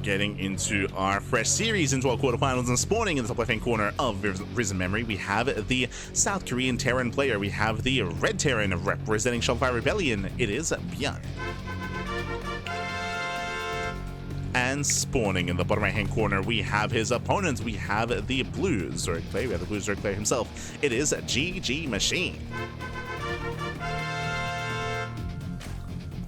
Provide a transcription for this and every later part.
getting into our fresh series, into our quarterfinals, and spawning in the top left-hand corner of Risen Memory, we have the South Korean Terran player. We have the Red Terran representing Shopify Rebellion. It is ByuN. And spawning in the bottom right-hand corner, we have his opponents. We have the Blue Zerg player. We have the Blue Zerg player himself. It is GgMaChine.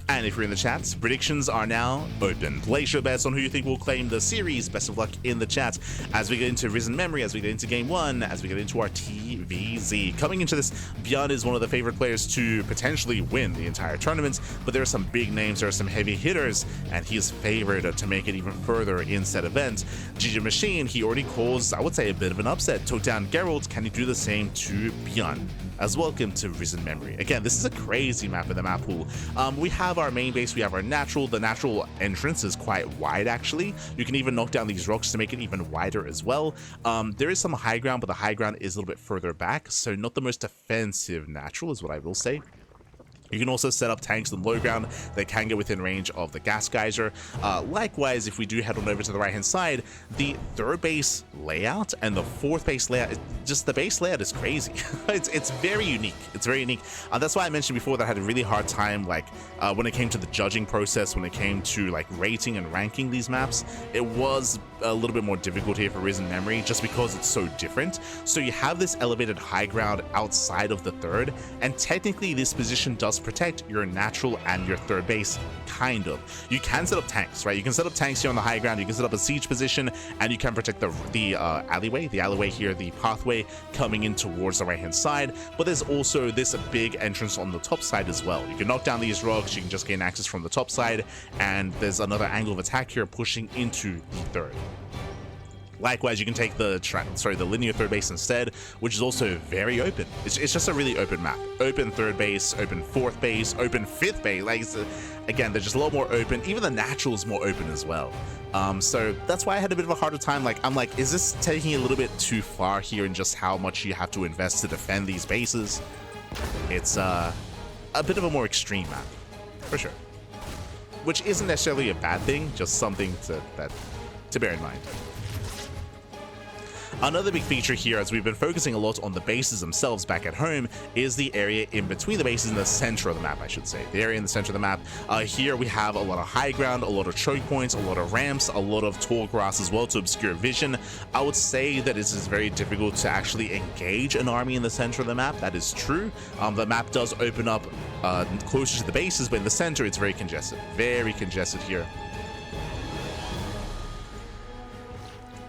And if you're in the chats, predictions are now open. Place your bets on who you think will claim the series. Best of luck in the chat as we get into Risen Memory, as we get into Game 1, as we get into our TvZ. Coming into this, ByuN is one of the favorite players to potentially win the entire tournament, but there are some big names, there are some heavy hitters, and he is favored to make it even further in said event. GgMaChine, he already caused, I would say, a bit of an upset. Took down Geralt. Can he do the same to ByuN? As welcome to Risen Memory. Again, this is a crazy map in the map pool. We have our main base, we have our natural. The natural entrance is quite wide, actually. You can even knock down these rocks to make it even wider as well. There is some high ground, but the high ground is a little bit further back, so not the most offensive natural is what I will say. You can also set up tanks on low ground that can get within range of the gas geyser. Likewise, if we do head on over to the right hand side, the third base layout and the fourth base layout, just the base layout is crazy. it's very unique. It's very unique. That's why I mentioned before that I had a really hard time, like when it came to the judging process, when it came to like rating and ranking these maps, it was a little bit more difficult here for Risen Memory just because it's so different. So you have this elevated high ground outside of the third, and technically this position does protect your natural and your third base, kind of. You can set up tanks, right? You can set up tanks here on the high ground, you can set up a siege position, and you can protect the alleyway here, the pathway coming in towards the right hand side. But there's also this big entrance on the top side as well. You can knock down these rocks, you can just gain access from the top side, and there's another angle of attack here pushing into the third. Likewise, you can take the linear third base instead, which is also very open. It's just a really open map. Open third base, open fourth base, open fifth base. Like, again, they're just a lot more open. Even the natural is more open as well. So that's why I had a bit of a harder time. I'm like, is this taking a little bit too far here in just how much you have to invest to defend these bases? It's a bit of a more extreme map, for sure. Which isn't necessarily a bad thing, just something to bear in mind. Another big feature here, as we've been focusing a lot on the bases themselves back at home, is the area in between the bases in the center of the map, I should say. The area in the center of the map. Here we have a lot of high ground, a lot of choke points, a lot of ramps, a lot of tall grass as well to obscure vision. I would say that it is very difficult to actually engage an army in the center of the map. That is true. The map does open up closer to the bases, but in the center it's very congested. Very congested here.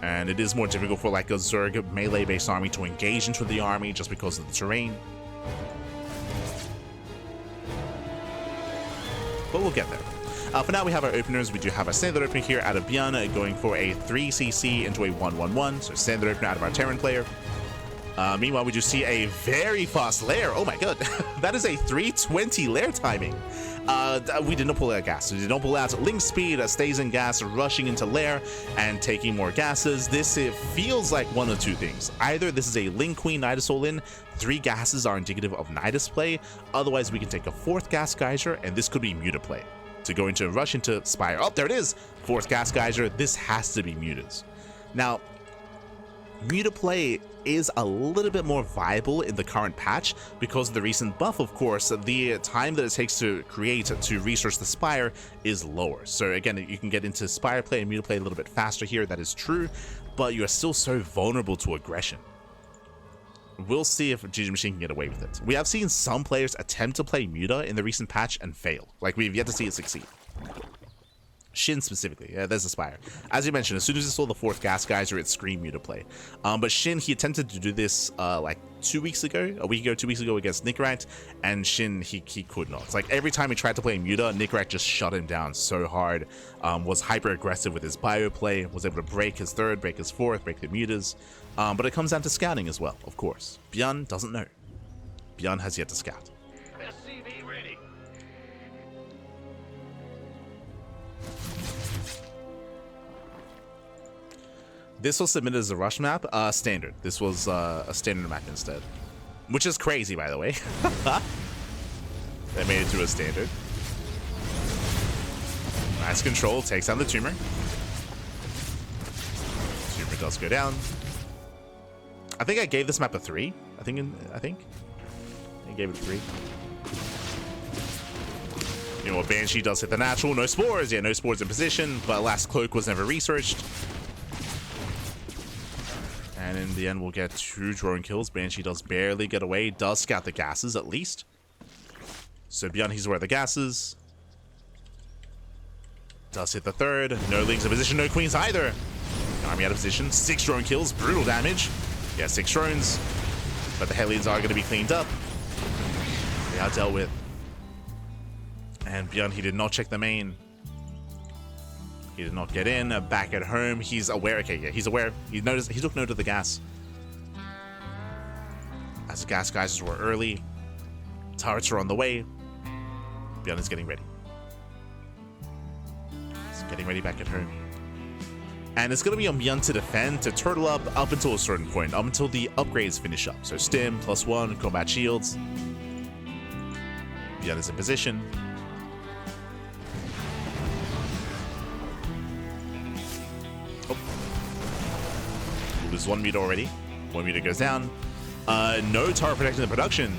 And it is more difficult for like a Zerg melee-based army to engage into the army just because of the terrain. But we'll get there. For now, we have our openers. We do have a standard opener here out of ByuN going for a 3cc into a 1-1-1. So standard opener out of our Terran player. Meanwhile, we do see a very fast lair. Oh my god, that is a 320 lair timing. We did not pull out gas. We did not pull out link speed, stays in gas, rushing into lair and taking more gases. It feels like one of two things. Either this is a Link Queen Nidus all in, 3 gases are indicative of Nidus play. Otherwise, we can take a 4th gas geyser, and this could be Muta play. To go into rush into Spire. Oh, there it is. 4th gas geyser. This has to be Mutas. Now, Muta play is a little bit more viable in the current patch because of the recent buff. Of course, the time that it takes to create to research the Spire is lower. So again, you can get into Spire play and Muta play a little bit faster here. That is true, but you are still so vulnerable to aggression. We'll see if GgMaChine can get away with it. We have seen some players attempt to play Muta in the recent patch and fail. Like, we've yet to see it succeed. Shin specifically, yeah, there's a Spire. As you mentioned, as soon as you saw the 4th gas geyser, it screamed Muta play. But Shin, he attempted to do this like 2 weeks ago, a week ago, 2 weeks ago against Nickrat, and Shin, he could not. It's like every time he tried to play Muta, Nickrat just shut him down so hard, was hyper aggressive with his bio play, was able to break his 3rd, break his 4th, break the Mutas. But it comes down to scouting as well, of course. ByuN doesn't know. ByuN has yet to scout. SCV ready. This was submitted as a rush map, standard. This was a standard map instead, which is crazy, by the way. They made it to a standard. Nice control, takes down the tumor. does go down. I think I gave this map a 3. I think I gave it a 3. You know what, Banshee does hit the natural. No spores. Yeah, no spores in position, but Last Cloak was never researched. And in the end, we'll get 2 drone kills. Banshee does barely get away. Does scout the gases, at least. So ByuN, he's aware of the gases. Does hit the 3rd. No Lings in position. No Queens either. Army out of position. 6 drone kills. Brutal damage. Yeah, 6 drones. But the Hellions are going to be cleaned up. They are dealt with. And ByuN, he did not check the main. He did not get in. Back at home, he's aware. Okay, yeah, he's aware. He noticed. He took note of the gas. As the gas geysers were early, turrets are on the way. ByuN is getting ready. He's getting ready back at home. And it's going to be on ByuN to defend, to turtle up until a certain point, up until the upgrades finish up. So Stim, +1, combat shields. ByuN is in position. Oh. We'll lose 1 meter already. 1 meter goes down. No turret protecting the production.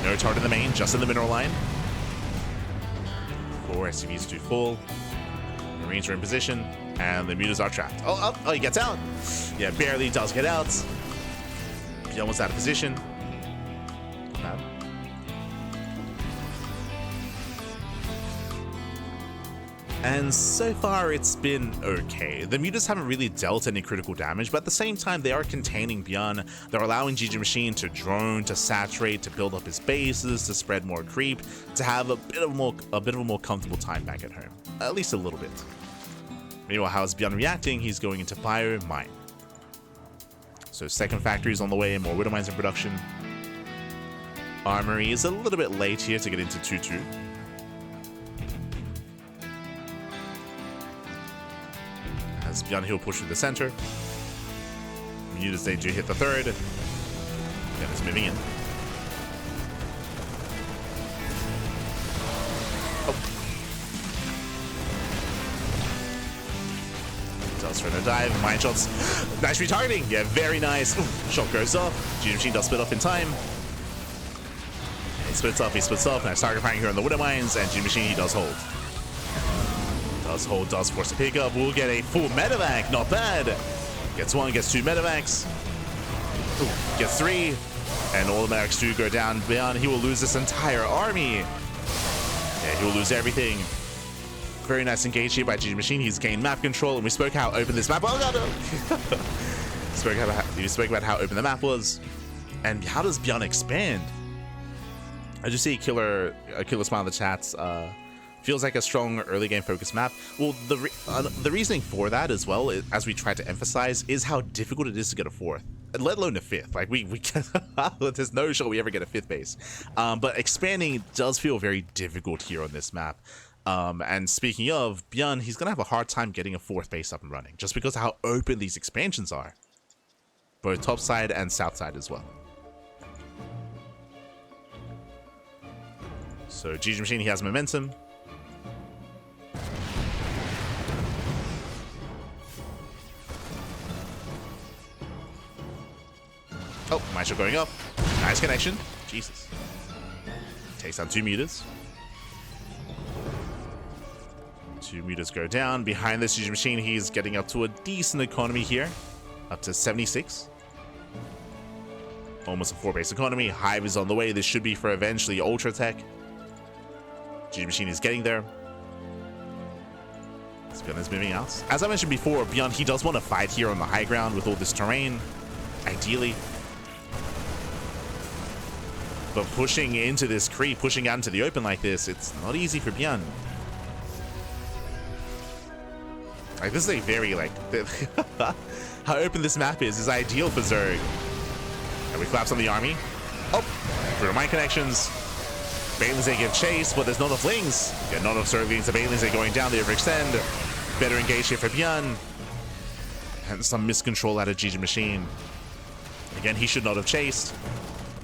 No turret in the main, just in the mineral line. 4 SCVs do full. Marines are in position, and the mutas are trapped. Oh, he gets out. Yeah, barely does get out. He almost out of position. Bad. And so far, it's been okay. The mutas haven't really dealt any critical damage, but at the same time, they are containing ByuN. They're allowing GgMaChine to drone, to saturate, to build up his bases, to spread more creep, to have a bit of a more comfortable time back at home. At least a little bit. Meanwhile, how is ByuN reacting? He's going into ByuN. So 2nd factory is on the way, more Widow Mines in production. Armory is a little bit late here to get into 2-2. As ByuN, he'll push through the center. Mutas, they do hit the 3rd. ByuN is moving in. Does try to dive. Mine shots. Nice retargeting. Yeah, very nice. Ooh, shot goes off. GgMaChine does split off in time. He splits off. Now StarCraft firing here on the Widow Mines, and GgMaChine, he does hold. Does force a pickup. We'll get a full medevac. Not bad. Gets 1, gets 2 medevacs. Ooh, gets 3. And all the medics do go down. ByuN, he will lose this entire army. Yeah, he will lose everything. Very nice engage here by GgMaChine. He's gained map control, and we spoke how open this map. Oh god, no. We spoke about how open the map was, and how does ByuN expand? I just see a killer smile in the chats. Feels like a strong early game focused map. Well, the reasoning for that as well, as we tried to emphasize, is how difficult it is to get a 4th, let alone a 5th. Like we there's no shot we ever get a 5th base. But expanding does feel very difficult here on this map. And speaking of ByuN, he's gonna have a hard time getting a 4th base up and running, just because of how open these expansions are, both top side and south side as well. So GgMaChine, he has momentum. Oh, Maestro going up. Nice connection. Jesus. Takes down 2 meters. 2 meters go down. Behind this GgMaChine, he's getting up to a decent economy here. Up to 76. Almost a 4-base economy. Hive is on the way. This should be for eventually Ultra Tech. GgMaChine is getting there. ByuN is moving out. As I mentioned before, ByuN, he does want to fight here on the high ground with all this terrain. Ideally. But pushing into this creep, pushing out into the open like this, it's not easy for ByuN. Like, this is a very, like, how open this map is ideal for Zerg. And we collapse on the army. Oh, brutal mine connections. Banelings, they give chase, but there's not enough Lings. Yeah, not enough Zerglings. The Banelings, they're going down, they overextend. Better engage here for ByuN. And some miscontrol out of GgMaChine. Again, he should not have chased.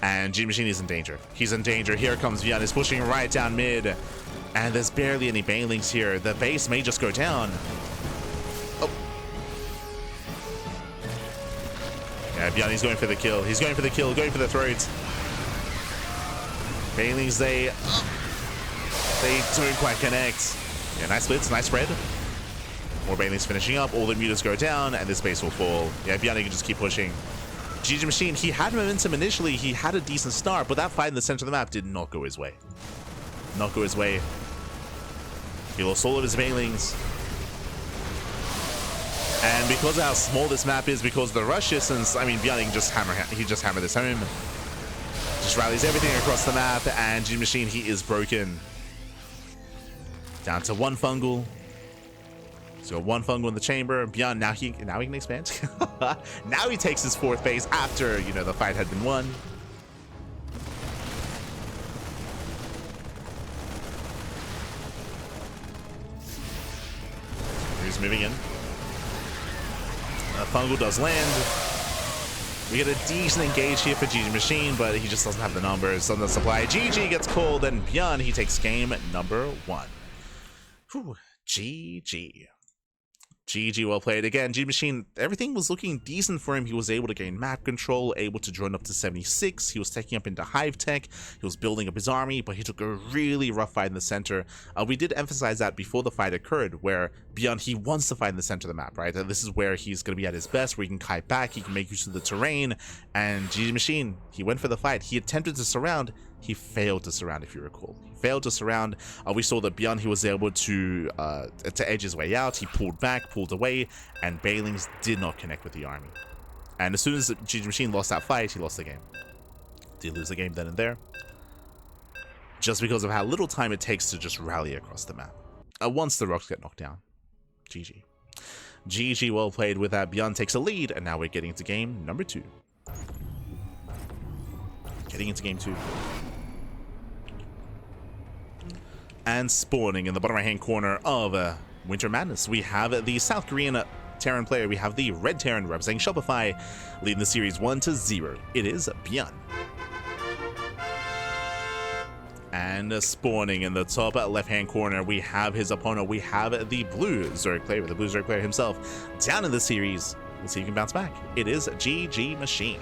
And GgMaChine is in danger. He's in danger. Here comes ByuN. He's pushing right down mid. And there's barely any Banelings here. The base may just go down. Oh. Yeah, ByuN, he's going for the kill. He's going for the kill, going for the throat. Banelings, they don't quite connect. Yeah, nice splits, nice spread. More Banelings finishing up, all the mutas go down, and this base will fall. Yeah, ByuN can just keep pushing. GgMaChine, he had momentum initially, he had a decent start, but that fight in the center of the map did not go his way. Not go his way. He lost all of his Banelings. And because of how small this map is, because of the rush distance, I mean, ByuN can just hammer this home. Just rallies everything across the map, and GgMaChine, he is broken. Down to one fungal. So one fungal in the chamber. ByuN, now he can expand. Now he takes his fourth base after, you know, the fight had been won. He's moving in. Fungal does land. We get a decent engage here for GgMaChine, but he just doesn't have the numbers on the supply. GG gets called, and ByuN, he takes game number 1. Whew. GG. GG, well played. Again, GgMaChine, everything was looking decent for him. He was able to gain map control, able to drone up to 76. He was taking up into Hive Tech. He was building up his army, but he took a really rough fight in the center. We did emphasize that before the fight occurred, where ByuN, he wants to fight in the center of the map, right? This is where he's going to be at his best, where he can kite back, he can make use of the terrain, and GgMaChine, he went for the fight. He attempted to surround. He failed to surround, if you recall. He failed to surround. We saw that ByuN, he was able to edge his way out. He pulled back, pulled away, and Banelings did not connect with the army. And as soon as GgMaChine lost that fight, he lost the game. Did lose the game then and there, just because of how little time it takes to just rally across the map. Once the rocks get knocked down. GG. GG, well played with that. ByuN takes a lead, and now we're getting into game number 2. Getting into game 2. And spawning in the bottom right hand corner of Winter Madness, we have the South Korean Terran player. We have the Red Terran representing Shopify, leading the series 1-0. It is ByuN. And spawning in the top left hand corner, we have his opponent. We have the Blue Zerg player, the Blue Zerg player himself, down in the series. Let's see if he can bounce back. It is GgMaChine.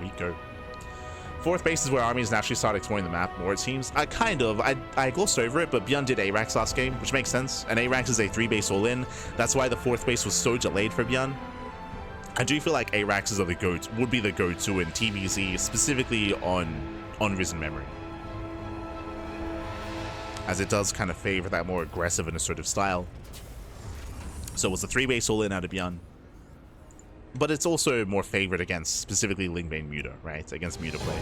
We go. Fourth base is where armies naturally start exploring the map more, it seems. I glossed over it, but ByuN did ARAX last game, which makes sense. And ARAX is a 3-base all-in. That's why the fourth base was so delayed for ByuN. I do feel like ARAXs are would be the go-to in TvZ, specifically on Risen Memory, as it does kind of favor that more aggressive and assertive style. So it was a 3-base all-in out of ByuN. But it's also more favored against specifically Lingvane Muta, right? Against Muta play.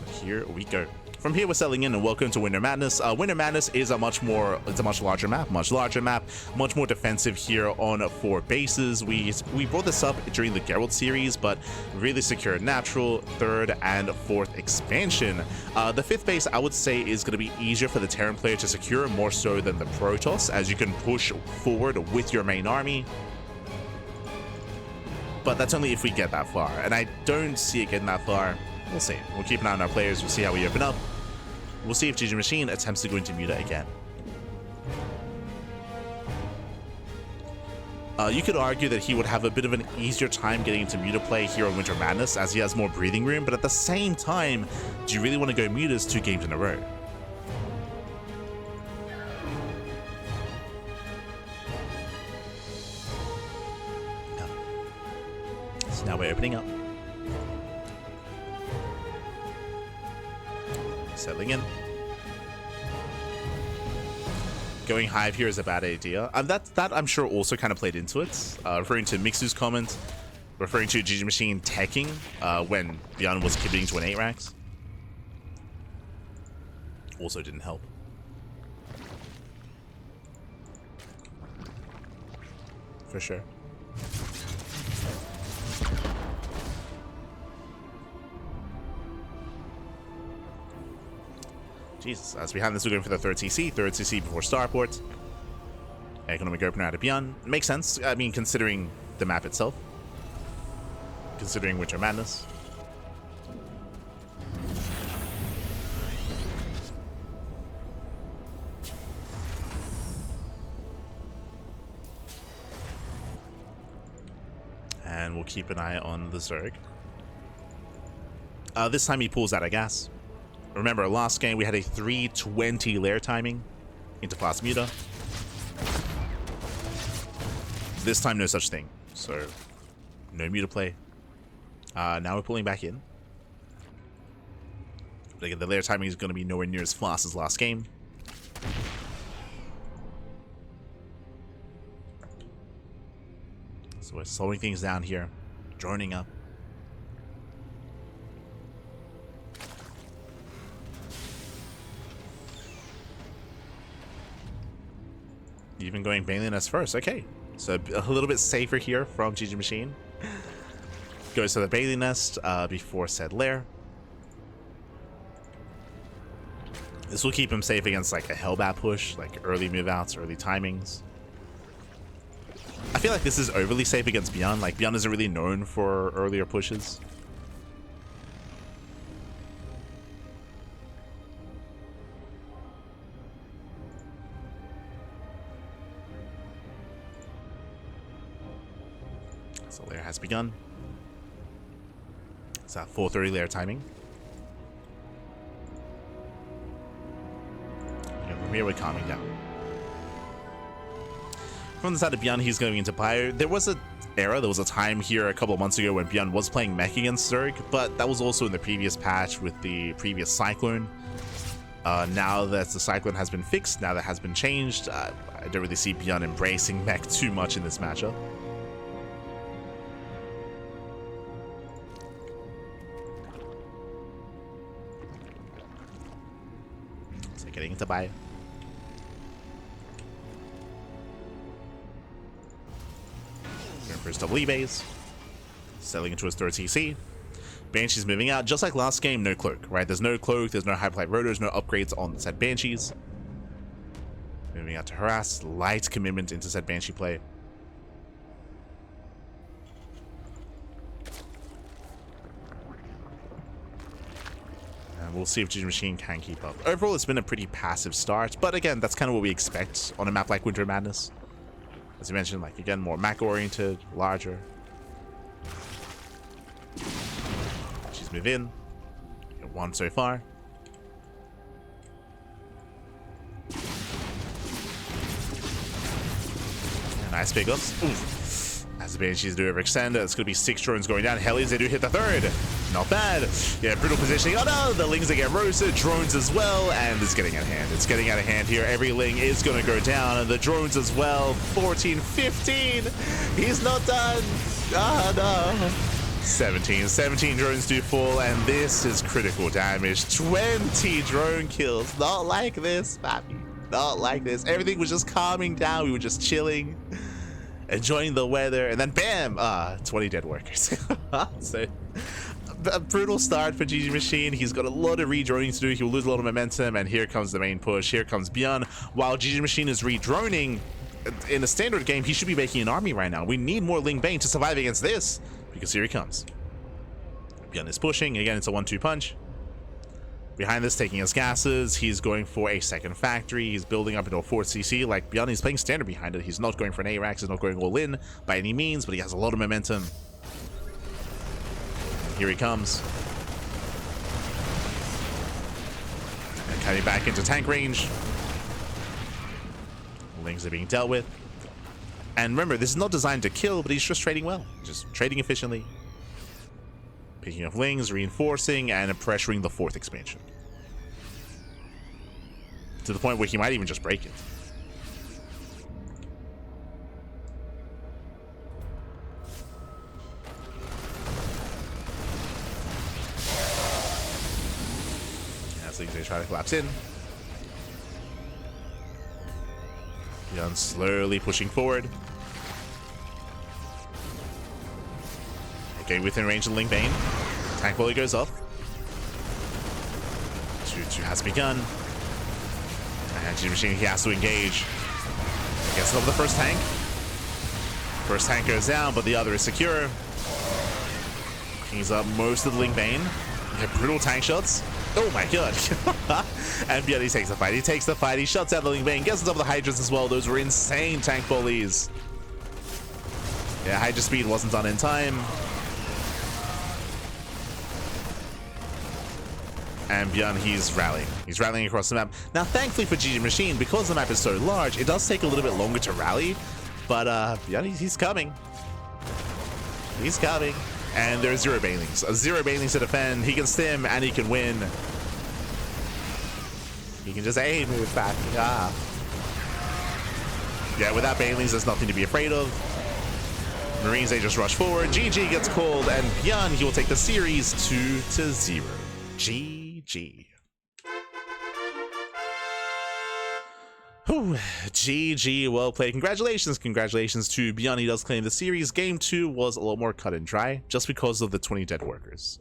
But here we go. From here, we're settling in, and welcome to Winter Madness. Winter Madness is a much larger map, much more defensive here on 4 bases. We brought this up during the Geralt series, but really secured natural, 3rd, and 4th expansion. The 5th base, I would say, is going to be easier for the Terran player to secure, more so than the Protoss, as you can push forward with your main army. But that's only if we get that far, and I don't see it getting that far. We'll see. We'll keep an eye on our players. We'll see how we open up. We'll see if GgMaChine attempts to go into Muta again. You could argue that he would have a bit of an easier time getting into Muta play here on Winter Madness, as he has more breathing room, but at the same time, do you really want to go Mutas 2 games in a row? No. So now we're opening up. Settling in. Going Hive here is a bad idea. That I'm sure also kind of played into it. Referring to Mixu's comment, referring to GgMaChine teching when ByuN was committing to an 8-rax. Also didn't help. For sure. Jesus, as we have this, we're going for the 3rd CC before Starport. Economic opener out of ByuN. Makes sense, I mean, considering the map itself. considering Winter Madness. And we'll keep an eye on the Zerg. This time he pulls out a gas. Remember, last game we had a 320 lair timing into fast muta. This time, no such thing. So, no muta play. Now we're pulling back in. But again, the lair timing is going to be nowhere near as fast as last game. So we're slowing things down here, droning up. Even going Baneling as first. Okay, so a little bit safer here from GgMaChine. Goes to the Bailey Nest before said lair. This will keep him safe against like a Hellbat push, like early move outs, early timings. I feel like this is overly safe against ByuN. Like ByuN isn't really known for earlier pushes. So lair has begun. It's at 4:30 lair timing. And from here we're calming down. From the side of ByuN, he's going into ByuN. There was a time here a couple of months ago when ByuN was playing mech against Zerg, but that was also in the previous patch with the previous Cyclone. Now that the Cyclone has been fixed, now that has been changed, I don't really see ByuN embracing mech too much in this matchup. So getting into ByuN. First double E-base, selling into his third CC. Banshee's moving out, just like last game, no cloak, right? There's no cloak, there's no hyperlight rotors, no upgrades on said Banshees. Moving out to harass, light commitment into said Banshee play. And we'll see if GgMaChine can keep up. Overall, it's been a pretty passive start, but again, that's kind of what we expect on a map like Winter Madness. As you mentioned, like again, more Mac-oriented, larger. She's moved in. Got one so far. And nice pickups. Oof. As the Banshees do overextend, it's going to be 6 drones going down. Hellies, they do hit the third. Not bad. Yeah, brutal positioning. Oh no, the Lings, they get roasted. Drones as well, and it's getting out of hand. It's getting out of hand here. Every Ling is going to go down, and the drones as well. 14, 15. He's not done. Ah, no. 17 drones do fall, and this is critical damage. 20 drone kills. Not like this, papi. Not like this. Everything was just calming down. We were just chilling, enjoying the weather, and then bam, 20 dead workers. So a brutal start for GgMaChine. He's got a lot of redroning to do. He'll lose a lot of momentum, and here comes the main push. Here comes ByuN. While GgMaChine is redroning in a standard game, he should be making an army right now. We need more Ling Bane to survive against this, because here he comes. ByuN is pushing again. It's a 1-2 punch. Behind this, taking his gases, he's going for a second factory. He's building up into a 4th CC. Like ByuN, he's playing standard behind it. He's not going for an ARAX. He's not going all in by any means, but he has a lot of momentum. Here he comes. And coming back into tank range. Lings are being dealt with. And remember, this is not designed to kill, but he's just trading well. Just trading efficiently. Picking up Lings, reinforcing, and pressuring the 4th expansion. To the point where he might even just break it. As Lings, they try to collapse in. ByuN slowly pushing forward. Okay, within range of Ling Bane. Tank volley goes off. 2-2 has begun. And GgMaChine, he has to engage. Gets over the first tank. First tank goes down, but the other is secure. He's up most of the Ling Bane. Yeah, brutal tank shots. Oh my god. And ByuN, he takes the fight. He takes the fight. He shuts out the Ling Bane. Gets on top of the Hydras as well. Those were insane tank volleys. Yeah, Hydra speed wasn't done in time. And ByuN, he's rallying. He's rallying across the map. Now, thankfully for GgMaChine, because the map is so large, it does take a little bit longer to rally. But ByuN, he's coming. He's coming. And there's 0 Banelings. 0 Banelings to defend. He can stim and he can win. He can just move back. Ah. Yeah, without Banelings, there's nothing to be afraid of. Marines, they just rush forward. GG gets called, and ByuN, he will take the series 2-0. GG. Whew. GG, well played. Congratulations to ByuN. He does claim the series. Game 2 was a lot more cut and dry just because of the 20 dead workers.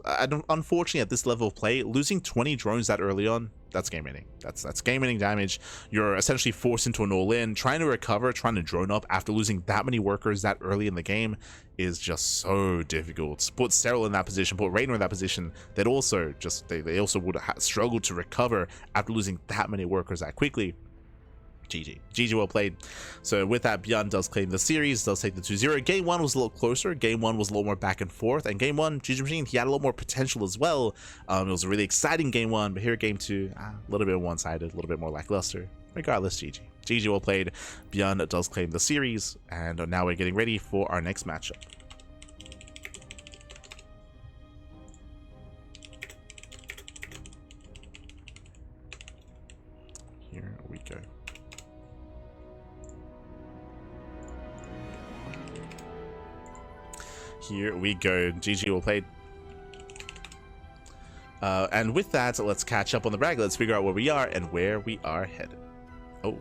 Unfortunately, at this level of play, losing 20 drones that early on, that's game ending. That's game ending damage. You're essentially forced into an all-in. Trying to recover, trying to drone up after losing that many workers that early in the game is just so difficult. Put Cyril in that position, put Rainer in that position, they'd also just they also would have struggled to recover after losing that many workers that quickly. GG, well played. So with that, ByuN does claim the series, does take the 2-0. Game 1 was a little closer. Game 1 was a little more back and forth, and Game 1, GgMaChine, he had a lot more potential as well. It was a really exciting Game 1, but here Game 2, a little bit one-sided, a little bit more lackluster. Regardless, GG, well played. ByuN does claim the series, and now we're getting ready for our next matchup. Here we go. Here we go. GG, well played. And with that, let's catch up on the brag. Let's figure out where we are and where we are headed. Oh.